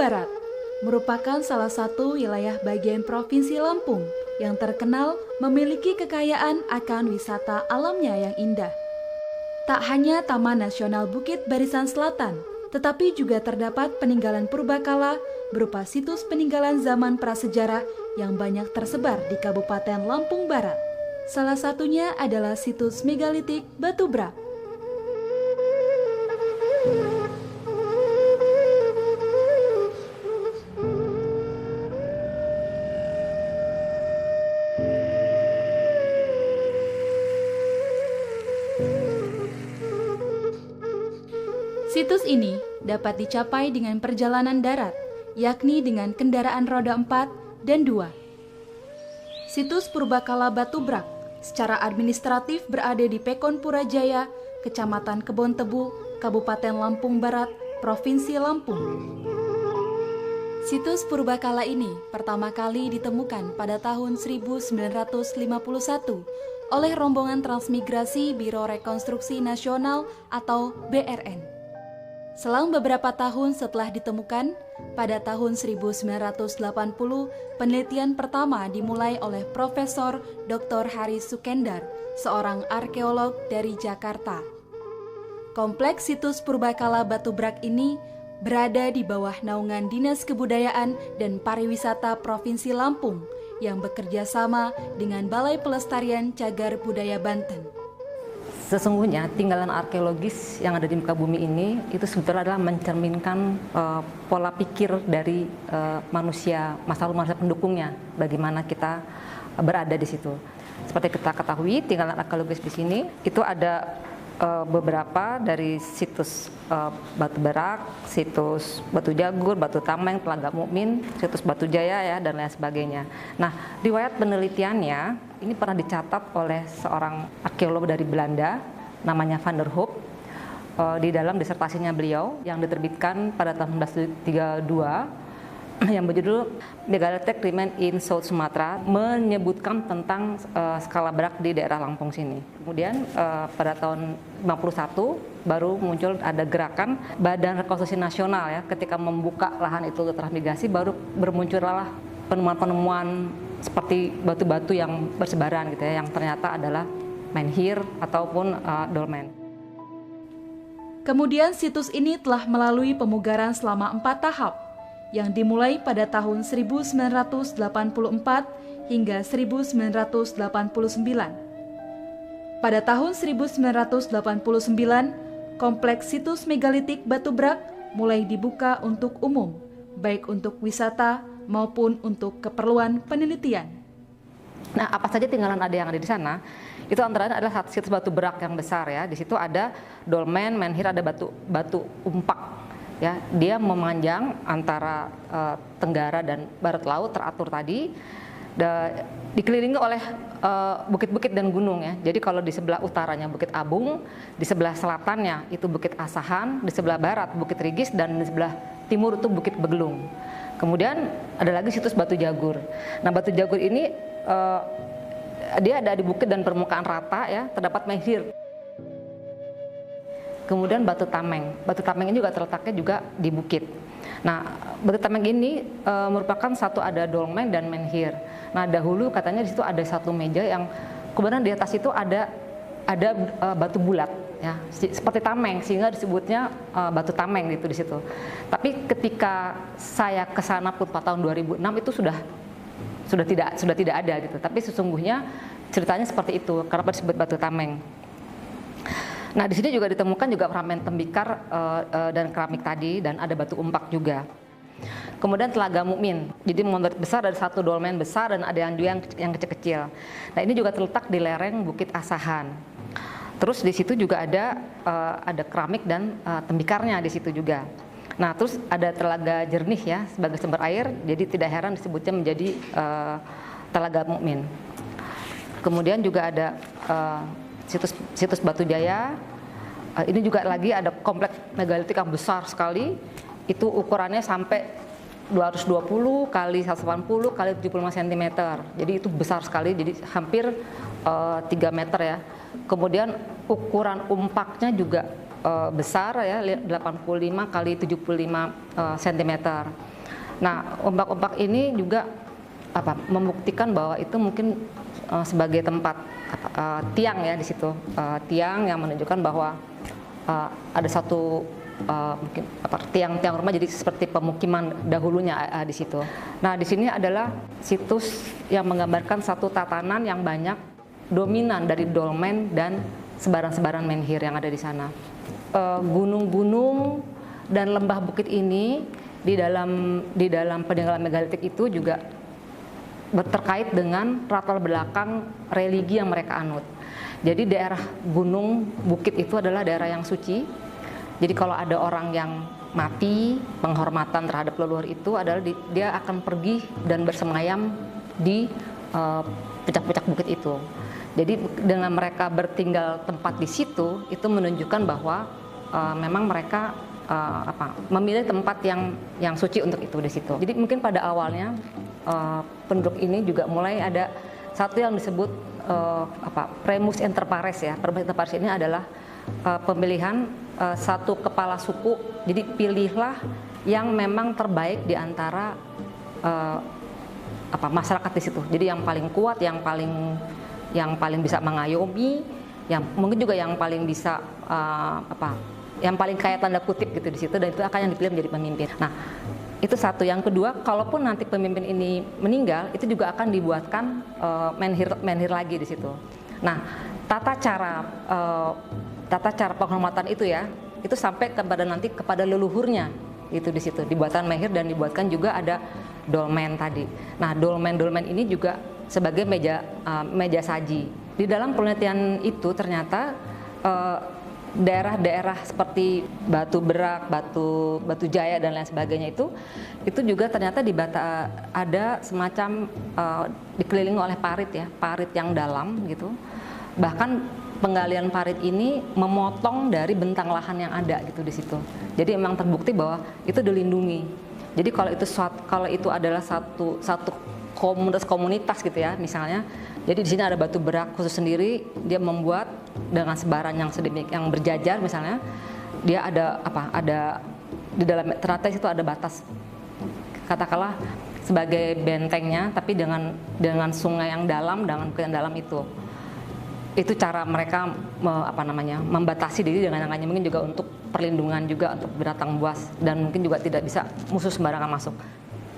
Barat merupakan salah satu wilayah bagian Provinsi Lampung yang terkenal memiliki kekayaan akan wisata alamnya yang indah. Tak hanya Taman Nasional Bukit Barisan Selatan, tetapi juga terdapat peninggalan purbakala berupa situs peninggalan zaman prasejarah yang banyak tersebar di Kabupaten Lampung Barat. Salah satunya adalah situs megalitik Batu Brak. Situs ini dapat dicapai dengan perjalanan darat, yakni dengan kendaraan roda 4 dan 2. Situs Purbakala Batu Brak secara administratif berada di Pekon Purajaya, Kecamatan Kebon Tebu, Kabupaten Lampung Barat, Provinsi Lampung. Situs Purbakala ini pertama kali ditemukan pada tahun 1951 oleh rombongan transmigrasi Biro Rekonstruksi Nasional atau BRN. Selang beberapa tahun setelah ditemukan, pada tahun 1980, penelitian pertama dimulai oleh Profesor Dr. Haris Sukendar, seorang arkeolog dari Jakarta. Kompleks situs Purbakala Batu Brak ini berada di bawah naungan Dinas Kebudayaan dan Pariwisata Provinsi Lampung yang bekerja sama dengan Balai Pelestarian Cagar Budaya Banten. Sesungguhnya tinggalan arkeologis yang ada di muka bumi ini itu sebetulnya adalah mencerminkan pola pikir dari manusia, masa lalu manusia pendukungnya, bagaimana kita berada di situ. Seperti kita ketahui, tinggalan arkeologis di sini itu ada beberapa dari situs Batu Berak, situs Batu Jagur, Batu Tameng, Telaga Mukmin, situs Batu Jaya ya dan lain sebagainya. Nah, riwayat penelitiannya ini pernah dicatat oleh seorang arkeolog dari Belanda namanya Van der Hoop di dalam disertasinya beliau yang diterbitkan pada tahun 1932 yang berjudul Megalithic Remains in South Sumatra, menyebutkan tentang skala berak di daerah Lampung sini. Kemudian pada tahun 51 baru muncul ada gerakan Badan Rekonstruksi Nasional ya, ketika membuka lahan itu ke transmigrasi baru bermuncullah penemuan-penemuan seperti batu-batu yang bersebaran gitu ya, yang ternyata adalah menhir ataupun dolmen. Kemudian situs ini telah melalui pemugaran selama 4 tahap yang dimulai pada tahun 1984 hingga 1989. Pada tahun 1989, kompleks situs megalitik Batu Brak mulai dibuka untuk umum, baik untuk wisata maupun untuk keperluan penelitian. Nah, apa saja tinggalan yang ada di sana? Itu antara lain adalah situs Batu Berak yang besar ya. Di situ ada dolmen, menhir, ada batu umpak. Ya, dia memanjang antara tenggara dan barat laut teratur tadi, dikelilingi oleh bukit-bukit dan gunung ya. Jadi kalau di sebelah utaranya Bukit Abung, di sebelah selatannya itu Bukit Asahan, di sebelah barat Bukit Rigis, dan di sebelah timur itu Bukit Begelung. Kemudian ada lagi situs Batu Jagur. Nah, Batu Jagur ini dia ada di bukit dan permukaan rata ya, terdapat menhir. Kemudian Batu Tameng. Batu Tameng ini juga terletaknya juga di bukit. Nah, Batu Tameng ini merupakan satu ada dolmen dan menhir. Nah, dahulu katanya di situ ada satu meja yang kemudian di atas itu ada batu bulat ya, seperti tameng, sehingga disebutnya Batu Tameng gitu di situ. Tapi ketika saya ke sana pun pada tahun 2006 itu sudah tidak ada gitu. Tapi sesungguhnya ceritanya seperti itu, kenapa disebut Batu Tameng. Nah, di sini juga ditemukan juga fragmen tembikar dan keramik tadi, dan ada batu umpak juga. Kemudian Telaga Mukmin, jadi monumen besar, ada satu dolmen besar dan ada yang kecil-kecil. Nah, ini juga terletak di lereng Bukit Asahan. Terus di situ juga ada keramik dan tembikarnya di situ juga. Nah, terus ada Telaga Jernih ya sebagai sumber air, jadi tidak heran disebutnya menjadi Telaga Mukmin. Kemudian juga ada situs Batu Jaya. Ini juga lagi ada kompleks megalitik yang besar sekali. Itu ukurannya sampai 220 kali 180 kali 75 cm. Jadi itu besar sekali, jadi hampir 3 meter ya. Kemudian ukuran umpaknya juga besar ya, 85 kali 75 cm. Nah, ombak-ombak ini juga membuktikan bahwa itu mungkin sebagai tempat tiang ya di situ, tiang yang menunjukkan bahwa ada satu mungkin tiang-tiang rumah, jadi seperti pemukiman dahulunya di situ. Nah, di sini adalah situs yang menggambarkan satu tatanan yang banyak dominan dari dolmen dan sebaran-sebaran menhir yang ada di sana. Gunung-gunung dan lembah bukit ini di dalam peninggalan megalitik itu juga terkait dengan latar belakang religi yang mereka anut. Jadi daerah gunung bukit itu adalah daerah yang suci. Jadi kalau ada orang yang mati, penghormatan terhadap leluhur itu adalah dia akan pergi dan bersemayam di puncak-puncak bukit itu. Jadi dengan mereka bertinggal tempat di situ, itu menunjukkan bahwa memang mereka memilih tempat yang suci untuk itu di situ. Jadi mungkin pada awalnya penduduk ini juga mulai ada satu yang disebut primus inter pares ya. Primus inter pares ini adalah pemilihan satu kepala suku. Jadi pilihlah yang memang terbaik di antara masyarakat di situ. Jadi yang paling kuat, yang paling bisa mengayomi, yang mungkin juga yang paling bisa yang paling kaya tanda kutip gitu di situ, dan itu akan yang dipilih menjadi pemimpin. Nah, itu satu. Yang kedua, kalaupun nanti pemimpin ini meninggal, itu juga akan dibuatkan menhir lagi di situ. Nah, tata cara penghormatan itu ya, itu sampai kepada leluhurnya itu di situ, dibuatkan menhir dan dibuatkan juga ada dolmen tadi. Nah, dolmen ini juga sebagai meja saji. Di dalam penelitian itu ternyata daerah-daerah seperti Batu Berak, Batu Jaya dan lain sebagainya itu juga ternyata ada semacam dikelilingi oleh parit ya, parit yang dalam gitu. Bahkan penggalian parit ini memotong dari bentang lahan yang ada gitu di situ. Jadi memang terbukti bahwa itu dilindungi. Jadi kalau itu adalah satu komunitas gitu ya misalnya. Jadi di sini ada Batu Berak khusus sendiri, dia membuat dengan sebaran yang sedemikian yang berjajar misalnya. Dia ada di dalam ternyata itu ada batas, katakanlah sebagai bentengnya, tapi dengan sungai yang dalam, dengan bukit yang dalam itu. Itu cara mereka membatasi diri dengan yang mungkin juga untuk perlindungan juga untuk binatang buas, dan mungkin juga tidak bisa musuh sembarangan masuk.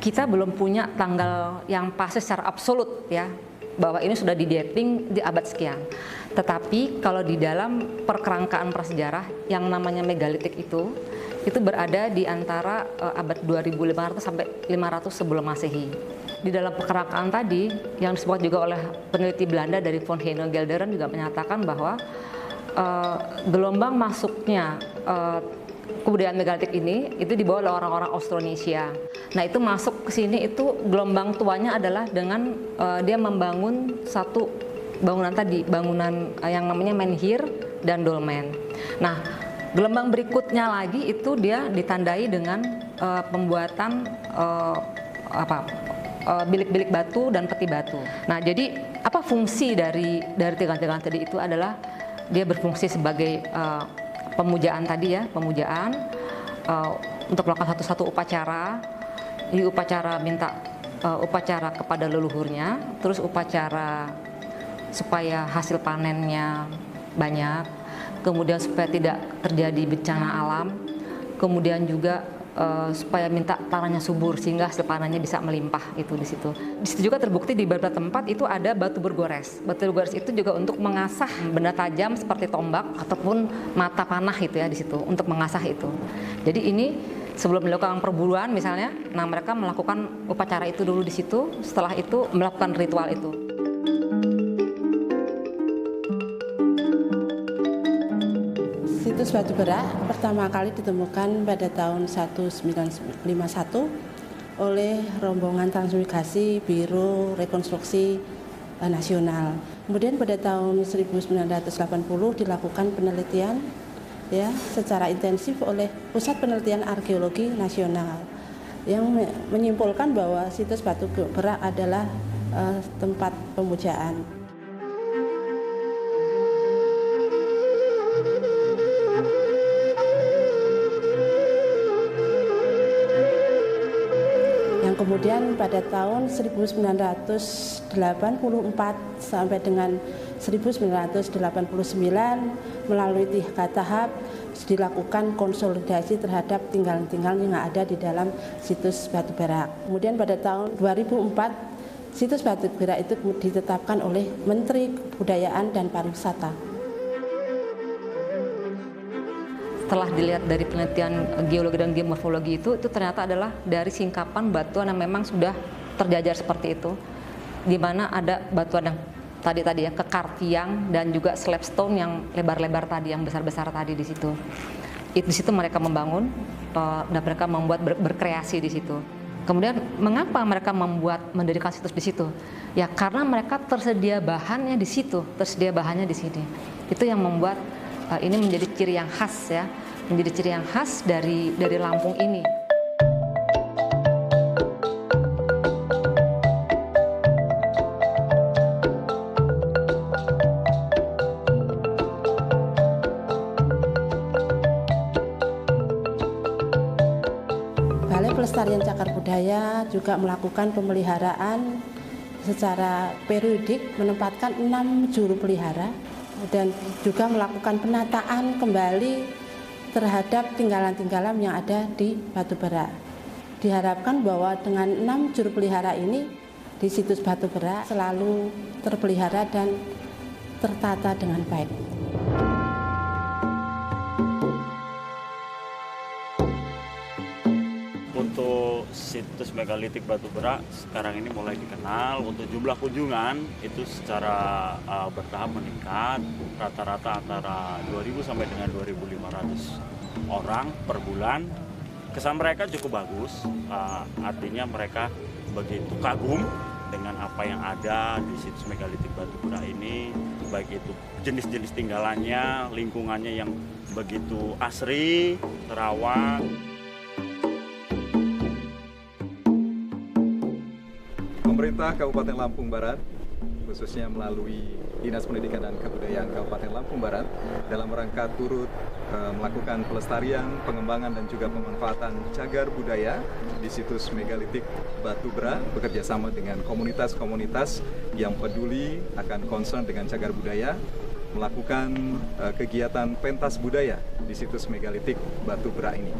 Kita belum punya tanggal yang pasti secara absolut ya, bahwa ini sudah didating di abad sekian. Tetapi kalau di dalam perkerangkaan prasejarah yang namanya megalitik itu berada di antara abad 2500 sampai 500 sebelum Masehi. Di dalam perkerangkaan tadi yang disebut juga oleh peneliti Belanda dari von Heine-Gelderen juga menyatakan bahwa gelombang masuknya kebudayaan megalitik ini itu dibawa oleh orang-orang Austronesia. Nah, itu masuk ke sini itu gelombang tuanya adalah dengan dia membangun satu bangunan tadi, bangunan yang namanya menhir dan dolmen. Nah, gelombang berikutnya lagi itu dia ditandai dengan pembuatan bilik-bilik batu dan peti batu. Nah, jadi apa fungsi dari tiang-tiang tadi itu adalah dia berfungsi sebagai pemujaan tadi ya, pemujaan untuk melakukan satu upacara. Ini upacara upacara kepada leluhurnya, terus upacara supaya hasil panennya banyak, kemudian supaya tidak terjadi bencana alam, kemudian juga supaya minta tanahnya subur sehingga hasil panennya bisa melimpah itu di situ. Di situ juga terbukti di beberapa tempat itu ada batu bergores. Batu bergores itu juga untuk mengasah benda tajam seperti tombak ataupun mata panah itu ya di situ untuk mengasah itu. Jadi ini sebelum melakukan perburuan misalnya, nah mereka melakukan upacara itu dulu di situ, setelah itu melakukan ritual itu. Situs Batu Berak pertama kali ditemukan pada tahun 1951 oleh rombongan transmigrasi Biro Rekonstruksi Nasional. Kemudian pada tahun 1980 dilakukan penelitian ya secara intensif oleh Pusat Penelitian Arkeologi Nasional yang menyimpulkan bahwa situs Batu Berak adalah tempat pemujaan. Yang kemudian pada tahun 1984 sampai dengan 1989 melalui 3 tahap dilakukan konsolidasi terhadap tinggalan-tinggalan yang ada di dalam situs Batu Berak. Kemudian pada tahun 2004 situs Batu Berak itu ditetapkan oleh Menteri Kebudayaan dan Pariwisata. Setelah dilihat dari penelitian geologi dan geomorfologi itu ternyata adalah dari singkapan batuan yang memang sudah terjajar seperti itu, di mana ada batuan yang tadi ya kekar tiang dan juga slab stone yang lebar-lebar tadi, yang besar-besar tadi di situ. Di situ mereka membangun dan mereka membuat berkreasi di situ. Kemudian mengapa mereka mendirikan situs di situ? Ya karena mereka tersedia bahannya di situ, tersedia bahannya di sini. Itu yang membuat ini menjadi ciri yang khas ya, menjadi ciri yang khas dari Lampung ini. Balai Pelestarian Cagar Budaya juga melakukan pemeliharaan secara periodik, menempatkan 6 juru pelihara dan juga melakukan penataan kembali terhadap tinggalan-tinggalan yang ada di Batu Berak. Diharapkan bahwa dengan 6 juru pelihara ini di situs Batu Berak selalu terpelihara dan tertata dengan baik. Untuk situs megalitik Batu Berak sekarang ini mulai dikenal. Untuk jumlah kunjungan itu secara bertahap meningkat, rata-rata antara 2.000 sampai dengan 2.500 orang per bulan. Kesan mereka cukup bagus, artinya mereka begitu kagum dengan apa yang ada di situs megalitik Batu Berak ini, baik itu jenis-jenis tinggalannya, lingkungannya yang begitu asri, terawat. Pemerintah Kabupaten Lampung Barat, khususnya melalui Dinas Pendidikan dan Kebudayaan Kabupaten Lampung Barat, dalam rangka turut melakukan pelestarian, pengembangan dan juga pemanfaatan cagar budaya di situs megalitik Batu Berak, bekerja sama dengan komunitas-komunitas yang peduli akan concern dengan cagar budaya, melakukan kegiatan pentas budaya di situs megalitik Batu Berak ini.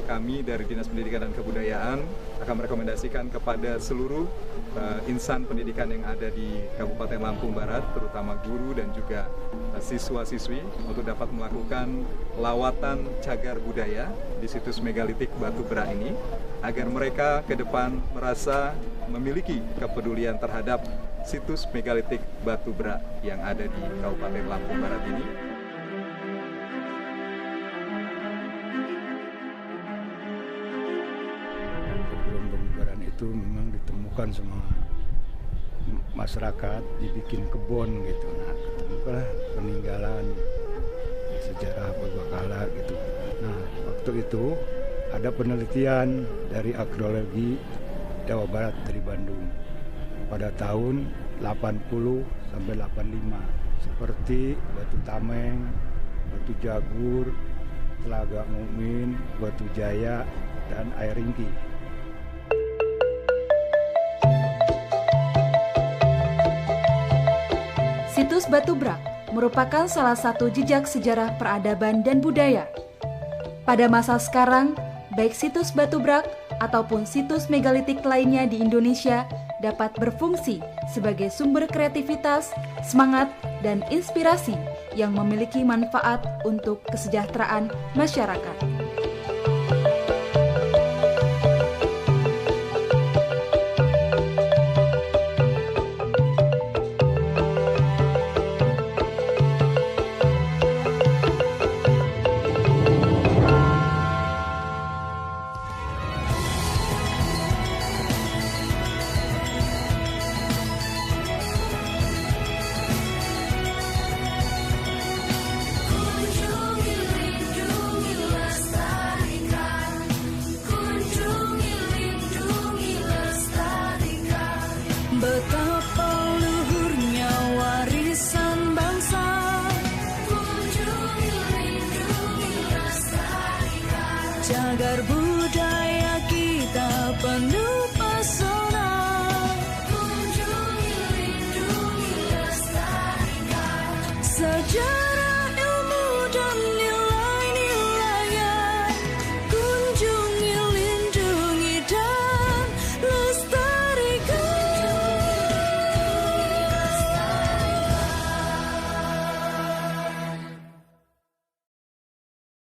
Kami dari Dinas Pendidikan dan Kebudayaan akan merekomendasikan kepada seluruh insan pendidikan yang ada di Kabupaten Lampung Barat, terutama guru dan juga siswa-siswi, untuk dapat melakukan lawatan cagar budaya di situs megalitik Batu Berak ini, agar mereka ke depan merasa memiliki kepedulian terhadap situs megalitik Batu Berak yang ada di Kabupaten Lampung Barat ini. Sebelum pembubaran itu memang ditemukan sama masyarakat, dibikin kebun gitu. Nah, ketemukanlah peninggalan sejarah berbekala gitu. Nah, waktu itu ada penelitian dari Arkeologi Jawa Barat dari Bandung pada tahun 80 sampai 85, seperti Batu Tameng, Batu Jagur, Telaga Mukmin, Batu Jaya, dan Air Ringki. Situs Batu Berak merupakan salah satu jejak sejarah peradaban dan budaya. Pada masa sekarang, baik situs Batu Berak ataupun situs megalitik lainnya di Indonesia dapat berfungsi sebagai sumber kreativitas, semangat, dan inspirasi yang memiliki manfaat untuk kesejahteraan masyarakat. Betapa luhurnya warisan bangsa, kunjungi, lindungi, lestarikan. Cagar budaya kita penuh pesona